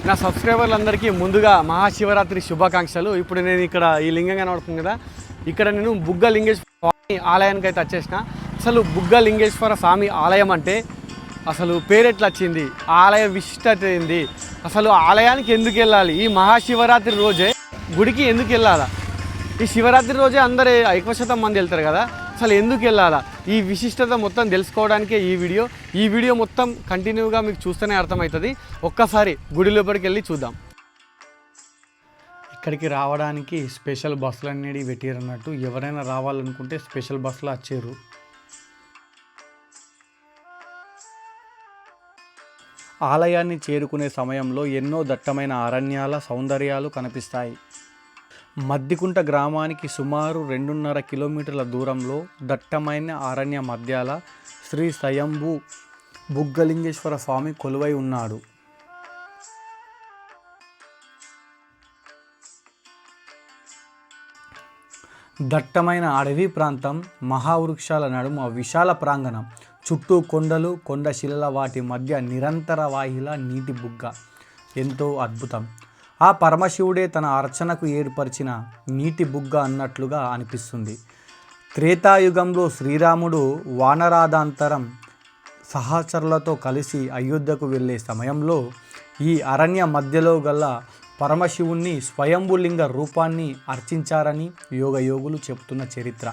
నా సబ్స్క్రైబర్లందరికీ ముందుగా మహాశివరాత్రి శుభాకాంక్షలు. ఇప్పుడు నేను ఇక్కడ ఈ లింగం కనబడుతుంది కదా, ఇక్కడ నేను బుగ్గ లింగేశ్వర స్వామి ఆలయానికి అయితే వచ్చేసిన. అసలు బుగ్గ లింగేశ్వర స్వామి ఆలయం అంటే అసలు పేరెట్లా వచ్చింది, ఆలయ విశిష్టత ఏంది, అసలు ఆలయానికి ఎందుకు వెళ్ళాలి, ఈ మహాశివరాత్రి రోజే గుడికి ఎందుకు వెళ్ళాలా, ఈ శివరాత్రి రోజే అందరూ ఎక్కువ శాతం మంది వెళ్తారు కదా, అసలు ఎందుకు వెళ్ళాలా, ఈ విశిష్టత మొత్తం తెలుసుకోవడానికే ఈ వీడియో మొత్తం కంటిన్యూగా మీకు చూస్తేనే అర్థమవుతుంది. ఒక్కసారి గుడి లోపలికి వెళ్ళి చూద్దాం. ఇక్కడికి రావడానికి స్పెషల్ బస్సులు అనేది పెట్టారు అన్నట్టు. ఎవరైనా రావాలనుకుంటే స్పెషల్ బస్సులు వచ్చారు. ఆలయాన్ని చేరుకునే సమయంలో ఎన్నో దట్టమైన అరణ్యాల సౌందర్యాలు కనిపిస్తాయి. మద్దికుంట గ్రామానికి సుమారు 2.5 కిలోమీటర్ల దూరంలో దట్టమైన అరణ్య మధ్యాల శ్రీ స్వయంభూ బుగ్గలింగేశ్వర స్వామి కొలువై ఉన్నాడు. దట్టమైన అడవి ప్రాంతం, మహావృక్షాల నడుమ విశాల ప్రాంగణం, చుట్టూ కొండలు, కొండ శిలల, వాటి మధ్య నిరంతర వాహిల నీటి బుగ్గ ఎంతో అద్భుతం. ఆ పరమశివుడే తన అర్చనకు ఏర్పరిచిన నీటి బుగ్గ అన్నట్లుగా అనిపిస్తుంది. త్రేతాయుగంలో శ్రీరాముడు వానరాదాంతరం సహచరులతో కలిసి అయోధ్యకు వెళ్ళే సమయంలో ఈ అరణ్య మధ్యలో గల పరమశివుణ్ణి స్వయంభులింగ రూపాన్ని అర్చించారని యోగయోగులు చెబుతున్న చరిత్ర.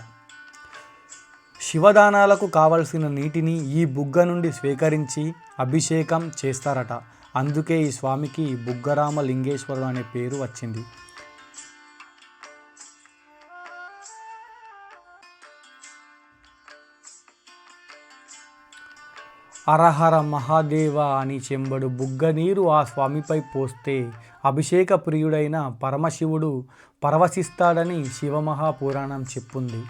శివదానాలకు కావలసిన నీటిని ఈ బుగ్గ నుండి స్వీకరించి అభిషేకం చేస్తారట. అందుకే ఈ స్వామికి బుగ్గరామ లింగేశ్వరుడు అనే పేరు వచ్చింది. హరహర మహాదేవ అని చెంబడు బుగ్గ నీరు ఆ స్వామిపై పోస్తే అభిషేక ప్రియుడైన పరమశివుడు పరవశిస్తాడని శివమహాపురాణం చెప్పుంది.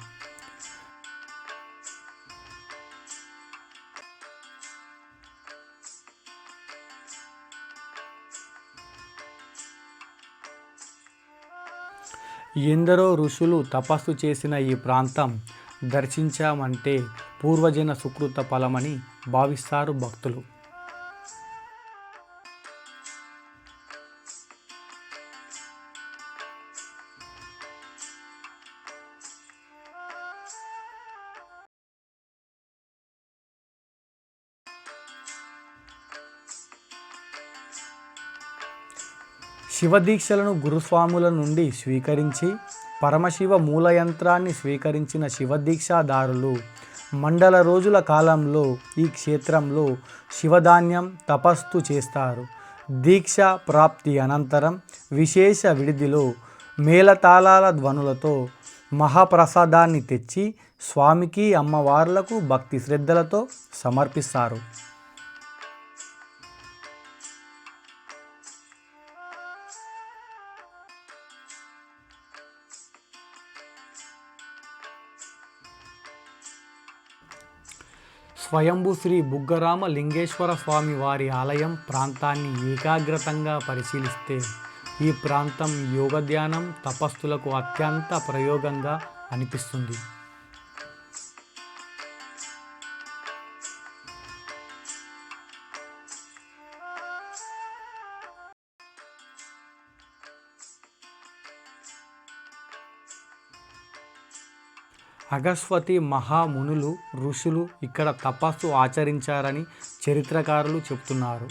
ఎందరో ఋషులు తపస్సు చేసిన ఈ ప్రాంతం దర్శించామంటే పూర్వజన సుకృత ఫలమని భావిస్తారు భక్తులు. శివదీక్షలను గురుస్వాముల నుండి స్వీకరించి పరమశివ మూలయంత్రాన్ని స్వీకరించిన శివదీక్షాదారులు మండల రోజుల కాలంలో ఈ క్షేత్రంలో శివధాన్యం తపస్సు చేస్తారు. దీక్ష ప్రాప్తి అనంతరం విశేష విడిదిలో మేళతాళాల ధ్వనులతో మహాప్రసాదాన్ని తెచ్చి స్వామికి, అమ్మవార్లకు భక్తి శ్రద్ధలతో సమర్పిస్తారు. స్వయంభూ శ్రీ బుగ్గరామ లింగేశ్వర స్వామి వారి ఆలయం ప్రాంతాన్ని ఏకాగ్రతంగా పరిశీలిస్తే ఈ ప్రాంతం యోగధ్యానం, తపస్సులకు అత్యంత ప్రయోగంగా అనిపిస్తుంది. అగస్వతి మహామునులు, ఋషులు ఇక్కడ తపస్సు ఆచరించారని చరిత్రకారులు చెబుతున్నారు.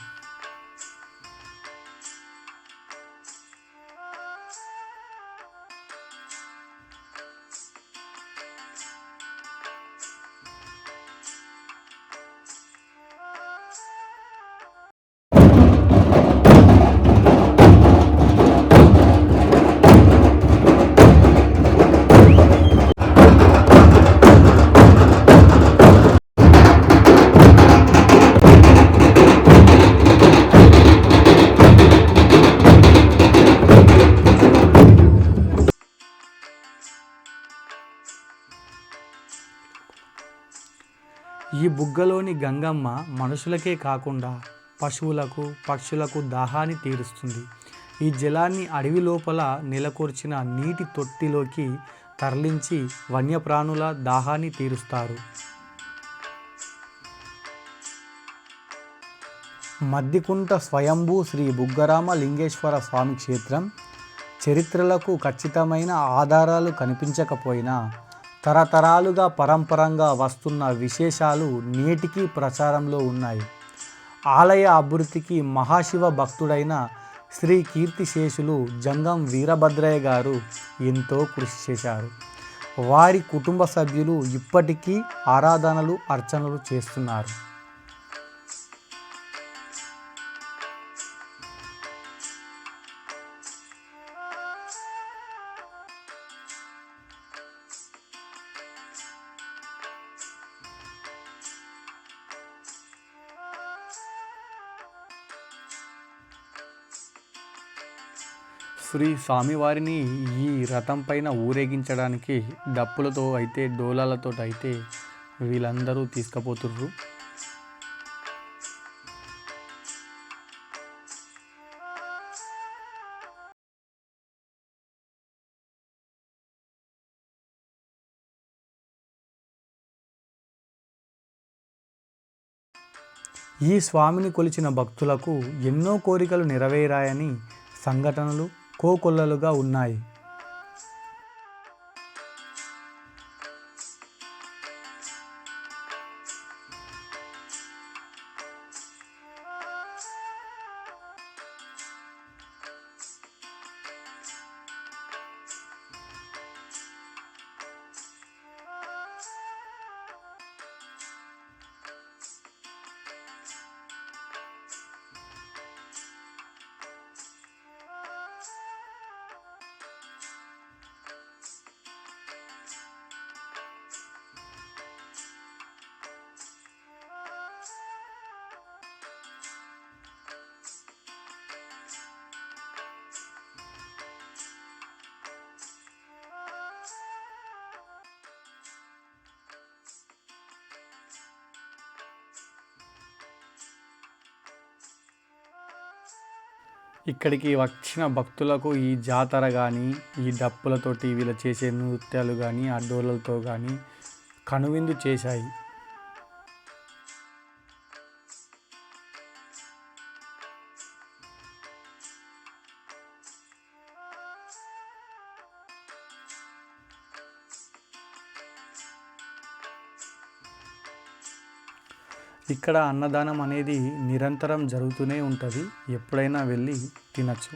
ఈ బుగ్గలోని గంగమ్మ మనుషులకే కాకుండా పశువులకు, పక్షులకు దాహాన్ని తీరుస్తుంది. ఈ జలాన్ని అడవి లోపల నెలకొర్చిన నీటి తొట్టిలోకి తరలించి వన్యప్రాణుల దాహాన్ని తీరుస్తారు. మద్దికుంట స్వయంభూ శ్రీ బుగ్గరామ లింగేశ్వర స్వామి క్షేత్రం చరిత్రలకు ఖచ్చితమైన ఆధారాలు కనిపించకపోయినా తరతరాలుగా పరంపరంగా వస్తున్న విశేషాలు నేటికీ ప్రచారంలో ఉన్నాయి. ఆలయ అభివృద్ధికి మహాశివ భక్తుడైన శ్రీ కీర్తిశేషులు జంగం వీరభద్రయ్య గారు ఎంతో కృషి చేశారు. వారి కుటుంబ సభ్యులు ఇప్పటికీ ఆరాధనలు అర్చనలు చేస్తున్నారు. శ్రీ స్వామివారిని ఈ రథం పైన ఊరేగించడానికి డప్పులతో అయితే డోలాలతో అయితే వీళ్ళందరూ తీసుకుపోతుర్రు. ఈ స్వామిని కొలిచిన భక్తులకు ఎన్నో కోరికలు నెరవేరాయని సంఘటనలు కోకొల్లలుగా ఉన్నాయి. ఇక్కడికి వచ్చిన భక్తులకు ఈ జాతర కానీ ఈ డప్పులతోటి వీళ్ళు చేసే నృత్యాలు కానీ ఆ డోలలతో కానీ కనువిందు చేశాయి. ఇక్కడ అన్నదానం అనేది నిరంతరం జరుగుతూనే ఉంటుంది. ఎప్పుడైనా వెళ్ళి తినచ్చు.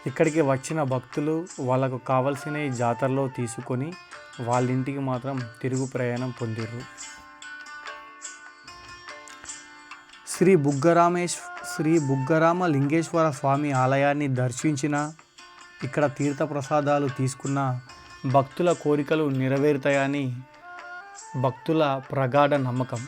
ఇక్కడికి వచ్చిన భక్తులు వాళ్ళకు కావలసిన ఈ జాతరలో తీసుకొని వాళ్ళ ఇంటికి మాత్రం తిరుగు ప్రయాణం పొందిర్రు. శ్రీ బుగ్గరామ లింగేశ్వర స్వామి ఆలయాన్ని దర్శించిన, ఇక్కడ తీర్థప్రసాదాలు తీసుకున్న భక్తుల కోరికలు నెరవేరుతాయని భక్తుల ప్రగాఢ నమ్మకం.